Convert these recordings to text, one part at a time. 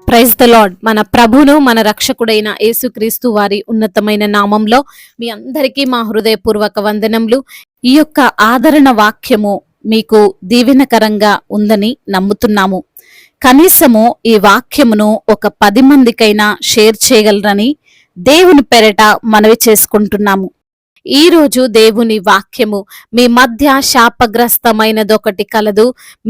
Praise the lord. మన ప్రభును మన రక్షకుడైన యేసుక్రీస్తు వారి ఉన్నతమైన నామంలో మీ అందరికీ మా హృదయపూర్వక వందనములు. ఈ యొక్క ఆదరణ వాక్యము మీకు దీవెనకరంగా ఉందని నమ్ముతున్నాము. కనీసము ఈ వాక్యమును ఒక 10 మందికైనా షేర్ చేయగలరని దేవుని పేరట మనవి చేసుకుంటున్నాము. ఈ రోజు దేవుని వాక్యము మీ మధ్య శాపగ్రస్తమైనదొకటి కలదు,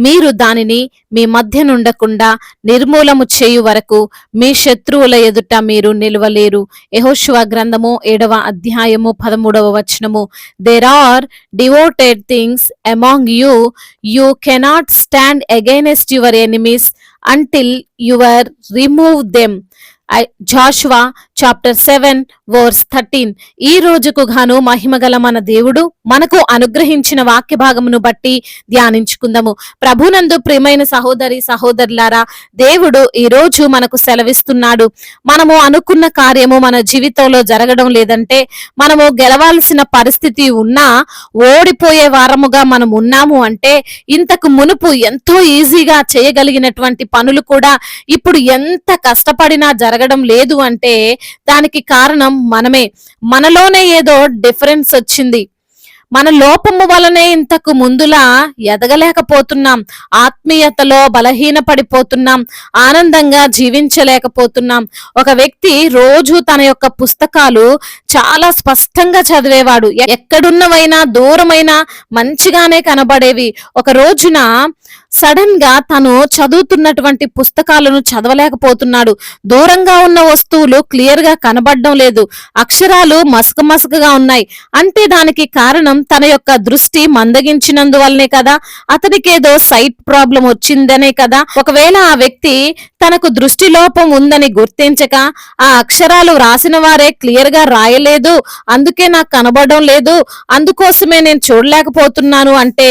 మీరు దానిని మీ మధ్య నుండకుండా నిర్మూలము చేయు వరకు మీ శత్రువుల ఎదుట మీరు నిలవలేరు. యెహోషువ గ్రంథము 7వ అధ్యాయము 13వ వచనము. There are devoted things among you, you cannot stand against your enemies until your remove them. Joshua chapter 7 verse 13. ఈ రోజుకు గాను మహిమగల మన దేవుడు మనకు అనుగ్రహించిన వాక్య భాగమును బట్టి ధ్యానించుకుందాము. ప్రభునందు ప్రియమైన సహోదరి సహోదరులారా, దేవుడు ఈ రోజు మనకు సెలవిస్తున్నాడు. మనము అనుకున్న కార్యము మన జీవితంలో జరగడం లేదంటే, మనము గెలవాల్సిన పరిస్థితి ఉన్నా ఓడిపోయే వారముగా మనం ఉన్నాము అంటే, ఇంతకు మునుపు ఎంతో ఈజీగా చేయగలిగినటువంటి పనులు కూడా ఇప్పుడు ఎంత కష్టపడినా జరగడం లేదు అంటే దానికి కారణం మనమే. మనలోనే ఏదో డిఫరెన్స్ వచ్చింది. మన లోపము వలనే ఇంతకు ముందులా ఎదగలేకపోతున్నాం, ఆత్మీయతలో బలహీనపడిపోతున్నాం, ఆనందంగా జీవించలేకపోతున్నాం. ఒక వ్యక్తి రోజు తన యొక్క పుస్తకాలు చాలా స్పష్టంగా చదివేవాడు. ఎక్కడున్నవైనా దూరమైనా మంచిగానే కనబడేవి. ఒక రోజున సడన్ గా తను చదువుతున్నటువంటి పుస్తకాలను చదవలేకపోతున్నాడు. దూరంగా ఉన్న వస్తువులు క్లియర్ గా కనబడడం లేదు, అక్షరాలు మసకగా ఉన్నాయి. అంటే దానికి కారణం తన యొక్క దృష్టి మందగించినందువల్లనే కదా, అతనికి ఏదో సైట్ ప్రాబ్లం వచ్చిందనే కదా. ఒకవేళ ఆ వ్యక్తి తనకు దృష్టి లోపం ఉందని గుర్తించక ఆ అక్షరాలు రాసిన వారే క్లియర్ గా రాయలేదు, అందుకే నాకు కనబడడం లేదు, అందుకోసమే నేను చూడలేకపోతున్నాను అంటే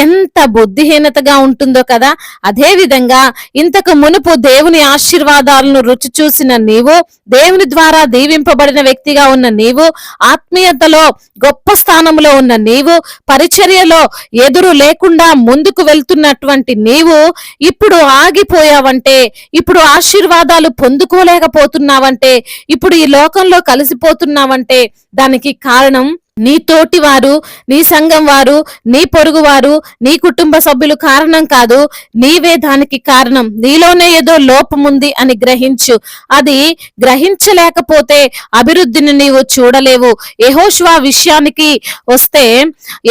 ఎంత బుద్ధిహీనతగా ఉంటుందో కదా. అదే విధంగా ఇంతకు మునుపు దేవుని ఆశీర్వాదాలను రుచి చూసిన నీవు, దేవుని ద్వారా దీవింపబడిన వ్యక్తిగా ఉన్న నీవు, ఆత్మీయతలో గొప్ప స్థానంలో ఉన్న నీవు, పరిచర్యలో ఎదురు లేకుండా ముందుకు వెళ్తున్నటువంటి నీవు ఇప్పుడు ఆగిపోయావంటే, ఇప్పుడు ఆశీర్వాదాలు పొందుకోలేకపోతున్నావంటే, ఇప్పుడు ఈ లోకంలో కలిసిపోతున్నావంటే దానికి కారణం నీ తోటి వారు, నీ సంఘం వారు, నీ పొరుగు వారు, నీ కుటుంబ సభ్యులు కారణం కాదు, నీవే దానికి కారణం. నీలోనే ఏదో లోపముంది అని గ్రహించు. అది గ్రహించలేకపోతే అభివృద్ధిని నీవు చూడలేవు. యెహోషువ విషయానికి వస్తే,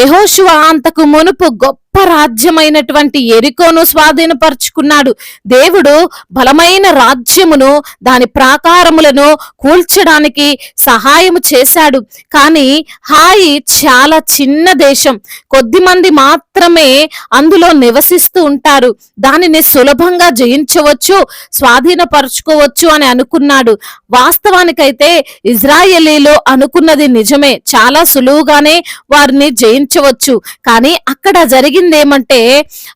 యెహోషువ అంతకు మునుపు గొప్ప రాజ్యమైనటువంటి యెరికోను స్వాధీనపరుచుకున్నాడు. దేవుడు బలమైన రాజ్యమును, దాని ప్రాకారములను కూల్చడానికి సహాయము చేశాడు. కానీ హాయి చాలా చిన్న దేశం, కొద్దిమంది మాత్రమే అందులో నివసిస్తూ ఉంటారు. దానిని సులభంగా జయించవచ్చు, స్వాధీనపరుచుకోవచ్చు అని అనుకున్నాడు. వాస్తవానికైతే ఇజ్రాయేలీలు అనుకున్నది నిజమే, చాలా సులువుగానే వారిని జయించవచ్చు. కానీ అక్కడ జరిగిందేమంటే,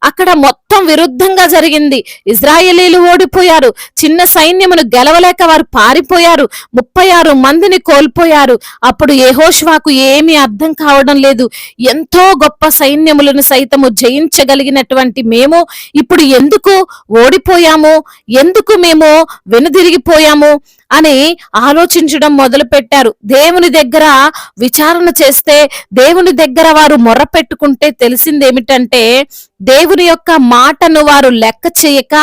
అక్కడ మొత్తం విరుద్ధంగా జరిగింది. ఇజ్రాయేలీలు ఓడిపోయారు, చిన్న సైన్యమును గెలవలేక వారు పారిపోయారు, 36 మందిని కోల్పోయారు. అప్పుడు యెహోషువకు ఏమీ అర్థం కావడం లేదు. ఎంతో గొప్ప సైన్యములను సైతము జయించగలిగినటువంటి మేము ఇప్పుడు ఎందుకు ఓడిపోయాము, ఎందుకు మేము వెనుదిరిగిపోయాము అని ఆలోచించడం మొదలు పెట్టారు. దేవుని దగ్గర విచారణ చేస్తే, దేవుని దగ్గర వారు మొర్ర పెట్టుకుంటే తెలిసిందేమిటంటే, దేవుని యొక్క మాటను వారు లెక్క చేయక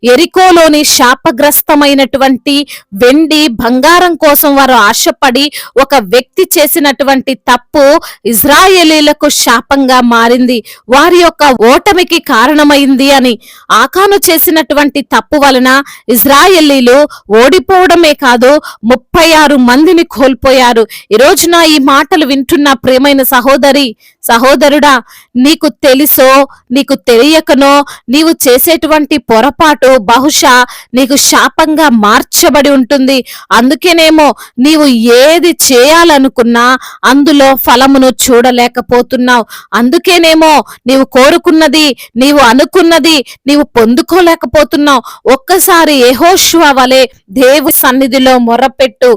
యెరికోలోని శాపగ్రస్తమైనటువంటి వెండి బంగారం కోసం వారు ఆశపడి ఒక వ్యక్తి చేసినటువంటి తప్పు ఇజ్రాయేలీలకు శాపంగా మారింది, వారి యొక్క ఓటమికి కారణమైంది అని. ఆకాను చేసినటువంటి తప్పు వలన ఇజ్రాయేలీలు ఓడిపోవడమే కాదు, 36 మందిని కోల్పోయారు. ఈ రోజున ఈ మాటలు వింటున్న ప్రియమైన సహోదరి సహోదరుడా, నీకు తెలుసో నీకు తెలియకనో నీవు చేసేటువంటి పొరపాటు బహుశా నీకు శాపంగా మార్చబడి ఉంటుంది. అందుకేనేమో నీవు ఏది చేయాలనుకున్నా అందులో ఫలమును చూడలేకపోతున్నావు. అందుకేనేమో నీవు కోరుకున్నది, నీవు అనుకున్నది నీవు పొందుకోలేకపోతున్నావు. ఒక్కసారి యెహోషువ వలె దేవుని సన్నిధిలో మొర్రపెట్టు.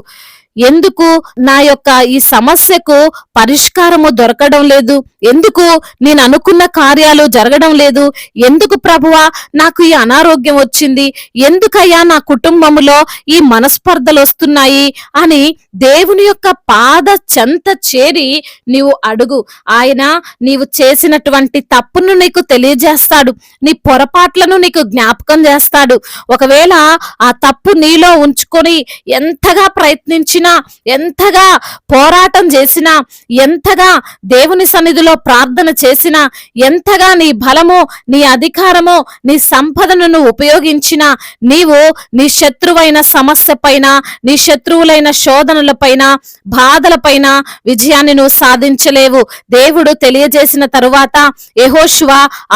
ఎందుకు నా యొక్క ఈ సమస్యకు పరిష్కారము దొరకడం లేదు, ఎందుకు నేను అనుకున్న కార్యాలు జరగడం లేదు, ఎందుకు ప్రభువా నాకు ఈ అనారోగ్యం వచ్చింది, ఎందుకయ్యా నా కుటుంబములో ఈ మనస్పర్ధలు వస్తున్నాయి అని దేవుని యొక్క పాద చెంత చేరి నీవు అడుగు. ఆయన నీవు చేసినటువంటి తప్పును నీకు తెలియజేస్తాడు, నీ పొరపాట్లను నీకు జ్ఞాపకం చేస్తాడు. ఒకవేళ ఆ తప్పు నీలో ఉంచుకొని ఎంతగా ప్రయత్నించినా, ఎంతగా పోరాటం చేసినా, ఎంతగా దేవుని సన్నిధిలో ప్రార్థన చేసినా, ఎంతగా నీ బలము, నీ అధికారము, నీ సంపదను ఉపయోగించినా నీవు నీ శత్రువైన సమస్య పైన, నీ శత్రువులైన శోధనలపైన, బాధలపైన విజయాన్ని నువ్వు సాధించలేవు. దేవుడు తెలియజేసిన తరువాత యెహోషువ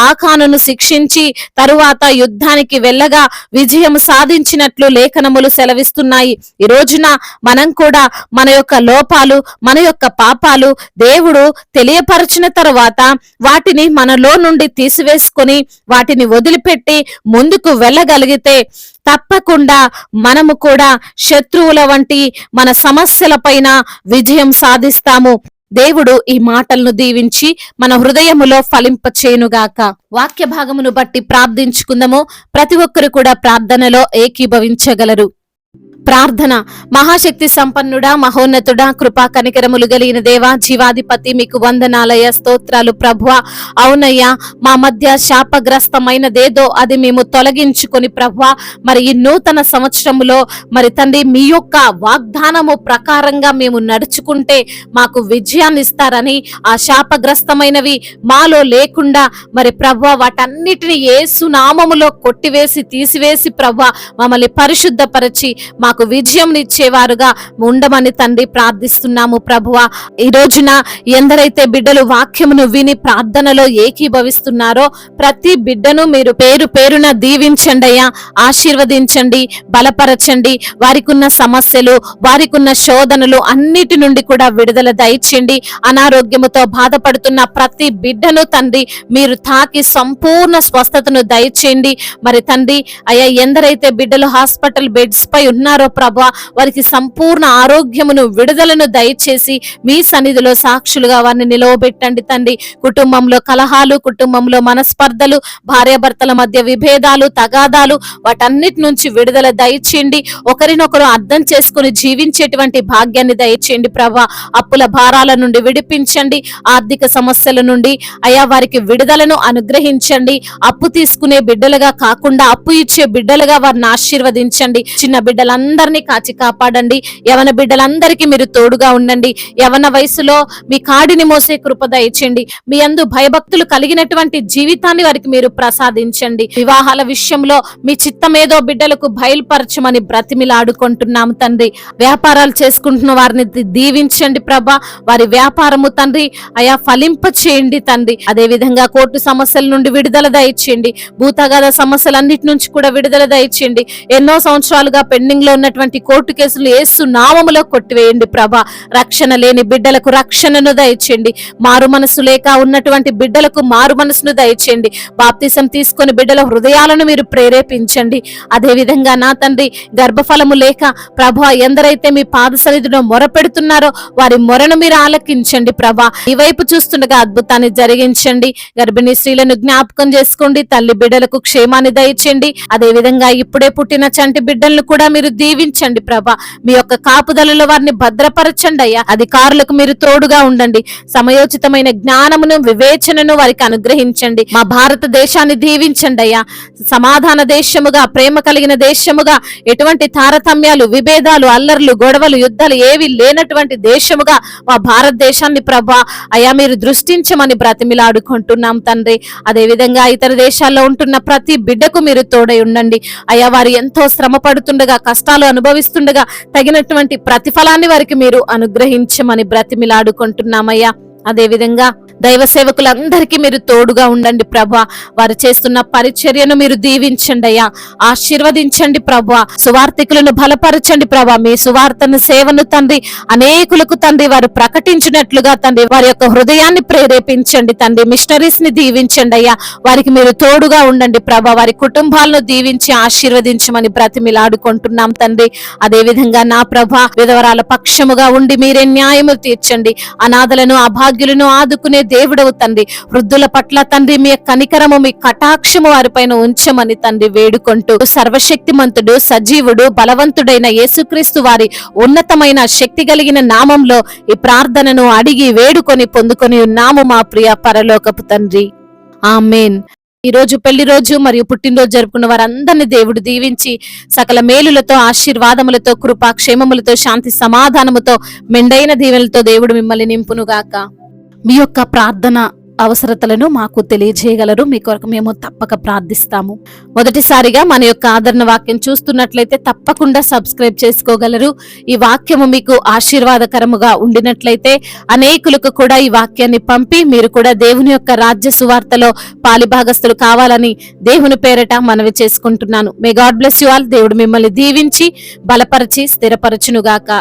ఆకానును శిక్షించి తరువాత యుద్ధానికి వెళ్ళగా విజయం సాధించినట్లు లేఖనములు సెలవిస్తున్నాయి. ఈ రోజున మనం కూడా మన యొక్క లోపాలు, మన యొక్క పాపాలు దేవుడు తెలియపరచిన తరువాత వాటిని మనలో నుండి తీసివేసుకొని వాటిని వదిలిపెట్టి ముందుకు వెళ్ళగలిగితే తప్పకుండా మనము కూడా శత్రువుల వంటి మన సమస్యల పైన విజయం సాధిస్తాము. దేవుడు ఈ మాటలను దీవించి మన హృదయములో ఫలింపచేయునుగాక. వాక్య భాగమును బట్టి ప్రార్థించుకుందాము. ప్రతి ఒక్కరు కూడా ప్రార్థనలో ఏకీభవించగలరు. ప్రార్థన. మహాశక్తి సంపన్నుడా, మహోన్నతుడా, కృపా కనికరములు కలిగిన దేవా, జీవాధిపతి, మీకు వందనాలయ, స్తోత్రాలు ప్రభువా. అవునయ్యా, మా మధ్య శాపగ్రస్తమైనదేదో అది మేము తొలగించుకొని ప్రభువా, మరి ఈ నూతన సంవత్సరములో మరి తండ్రి మీ యొక్క వాగ్దానము ప్రకారంగా మేము నడుచుకుంటే మాకు విజయాన్ని ఇస్తారని, ఆ శాపగ్రస్తమైనవి మాలో లేకుండా మరి ప్రభువా వాటన్నిటిని యేసు నామములో కొట్టివేసి తీసివేసి ప్రభువా మమ్మల్ని పరిశుద్ధపరచి మాకు విజయం ఇచ్చేవారుగా ఉండమని తండ్రి ప్రార్థిస్తున్నాము ప్రభువా. ఈ రోజున ఎందరైతే బిడ్డలు వాక్యమును విని ప్రార్థనలో ఏకీభవిస్తున్నారో ప్రతి బిడ్డను మీరు పేరు పేరున దీవించండి అయ్యా, ఆశీర్వదించండి, బలపరచండి. వారికున్న సమస్యలు, వారికున్న శోధనలు అన్నిటి నుండి కూడా విడుదల దయచేయండి. అనారోగ్యముతో బాధపడుతున్న ప్రతి బిడ్డను తండ్రి మీరు తాకి సంపూర్ణ స్వస్థతను దయచేయండి. మరి తండ్రి అయ్యా, ఎందరైతే బిడ్డలు హాస్పిటల్ బెడ్స్ పై ఉన్నారో ప్రభువా వారికి సంపూర్ణ ఆరోగ్యమును, విడుదలను దయచేసి మీ సన్నిధిలో సాక్షులుగా వారిని నిలవబెట్టండి తండ్రి. కుటుంబంలో కలహాలు, కుటుంబంలో మనస్పర్ధలు, భార్యాభర్తల మధ్య విభేదాలు, తగాదాలు వాటన్నిటి నుంచి విడుదల దయచేయండి. ఒకరినొకరు అర్థం చేసుకుని జీవించేటువంటి భాగ్యాన్ని దయచేయండి ప్రభువా. అప్పుల భారాల నుండి విడిపించండి, ఆర్థిక సమస్యల నుండి అయా వారికి విడుదలను అనుగ్రహించండి. అప్పు తీసుకునే బిడ్డలుగా కాకుండా అప్పు ఇచ్చే బిడ్డలుగా వారిని ఆశీర్వదించండి. చిన్న బిడ్డలందరినీ కాచి కాపాడండి. యవన బిడ్డలందరికీ మీరు తోడుగా ఉండండి. యవన వయసులో మీ కాడిని మోసే కృప దయచేయండి. మీ యందు భయభక్తులు కలిగినటువంటి జీవితాన్ని వారికి మీరు ప్రసాదించండి. వివాహాల విషయంలో మీ చిత్తమేదో బిడ్డలకు బయలుపరచమని బ్రతిమిలాడుకుంటున్నాము తండ్రి. వ్యాపారాలు చేసుకుంటున్న వారిని దీవించండి ప్రభా. వారి వ్యాపారము తండ్రి అయా ఫలింప చేయండి తండ్రి. అదే విధంగా కోర్టు సమస్యల నుండి విడుదల దయచేయండి. భూతగాథ సమస్యలన్నిటి నుంచి కూడా విడుదల దయచేయండి. ఎన్నో సంవత్సరాలుగా పెండింగ్ లో ఉన్నటువంటి కోర్టు కేసులు యేసు నామములో కొట్టివేయండి ప్రభా. రక్షణ లేని బిడ్డలకు రక్షణను దయచేయండి. మారు మనసు లేక ఉన్నటువంటి బిడ్డలకు మారు మనసును దయచేయండి. బాప్తిసం తీసుకొని బిడ్డల హృదయాలను మీరు ప్రేరేపించండి. అదే విధంగా నా తండ్రి గర్భఫలము లేక ప్రభా ఎందరైతే మీ పాద సన్నిధిలో మొరపెడుతున్నారో వారి మొరను మీరు ఆలకించండి ప్రభా. ఈ వైపు చూస్తుండగా అద్భుతాన్ని జరిగించండి. గర్భిణీ స్త్రీలను జ్ఞాపకం చేసుకోండి. తల్లి బిడ్డలకు క్షేమాన్ని దయచేయండి. అదే విధంగా ఇప్పుడే పుట్టిన చంటి బిడ్డలను కూడా మీరు దీవించండి ప్రభా. మీ యొక్క కాపుదలలో వారిని భద్రపరచండి అయ్యా. అధికారులకు మీరు తోడుగా ఉండండి. సమయోచితమైన జ్ఞానమును, వివేచనను వారికి అనుగ్రహించండి. మా భారతదేశాన్ని దీవించండి అయ్యా. సమాధాన దేశముగా, ప్రేమ కలిగిన దేశముగా, ఎటువంటి తారతమ్యాలు, విభేదాలు, అల్లర్లు, గొడవలు, యుద్ధాలు ఏవి లేనటువంటి దేశముగా మా భారతదేశాన్ని ప్రభా అయ్యా మీరు దృష్టించమని బ్రతిమిలాడుకుంటున్నాం తండ్రి. అదే విధంగా ఇతర దేశాల్లో ఉంటున్న ప్రతి బిడ్డకు మీరు తోడై ఉండండి అయ్యా. వారు ఎంతో శ్రమ పడుతుండగా, కష్టాలు అనుభవిస్తుండగా తగినటువంటి ప్రతిఫలాన్ని వారికి మీరు అనుగ్రహించమని బ్రతిమిలాడుకుంటున్నామయ్యా. అదే విధంగా దైవ సేవకులందరికీ మీరు తోడుగా ఉండండి ప్రభా. వారు చేస్తున్న పరిచర్యను మీరు దీవించండి అయ్యా, ఆశీర్వదించండి ప్రభా. సువార్థికులను బలపరచండి ప్రభా. మీ సువార్తను సేవను తండ్రి అనేకులకు తండ్రి వారు ప్రకటించినట్లుగా తండ్రి వారి యొక్క హృదయాన్ని ప్రేరేపించండి తండ్రి. మిషనరీస్ ని దీవించండి అయ్యా, వారికి మీరు తోడుగా ఉండండి ప్రభా. వారి కుటుంబాలను దీవించి ఆశీర్వదించమని బ్రతిమిలాడుకుంటున్నాం తండ్రి. అదే విధంగా నా ప్రభా, విధవరాల పక్షముగా ఉండి మీరే న్యాయము తీర్చండి. అనాథలను అభాగ్యులను ఆదుకునే దేవుడవు తండ్రి. వృద్ధుల పట్ల తండ్రి మీ కనికరము మీ కటాక్షము వారిపైన ఉంచమని తండ్రి వేడుకుంటూ, సర్వశక్తిమంతుడు సజీవుడు బలవంతుడైన యేసుక్రీస్తు వారి ఉన్నతమైన శక్తి కలిగిన నామంలో ఈ ప్రార్థనను అడిగి వేడుకొని పొందుకొని ఉన్నాము మా ప్రియ పరలోకపు తండ్రి. ఆమేన్. ఈ రోజు పెళ్లి రోజు మరియు పుట్టినరోజు జరుపుకున్న వారందరినీ దేవుడు దీవించి సకల మేలులతో, ఆశీర్వాదములతో, కృపా క్షేమములతో, శాంతి సమాధానముతో, మెండైన దీవెనలతో దేవుడు మిమ్మల్ని నింపునుగాక. మీ యొక్క ప్రార్థన అవసరతలను మాకు తెలియజేయగలరు. మీ కొరకు మేము తప్పక ప్రార్థిస్తాము. మొదటిసారిగా మన యొక్క ఆదరణ వాక్యం చూస్తున్నట్లయితే తప్పకుండా సబ్స్క్రైబ్ చేసుకోగలరు. ఈ వాక్యము మీకు ఆశీర్వాదకరముగా ఉండినట్లయితే అనేకులకు కూడా ఈ వాక్యాన్ని పంపి మీరు కూడా దేవుని యొక్క రాజ్య సువార్తలో పాలిభాగస్తులు కావాలని దేవుని పేరట మనవి చేసుకుంటున్నాను. May God bless you all. దేవుడు మిమ్మల్ని దీవించి బలపరిచి స్థిరపరచునుగాక.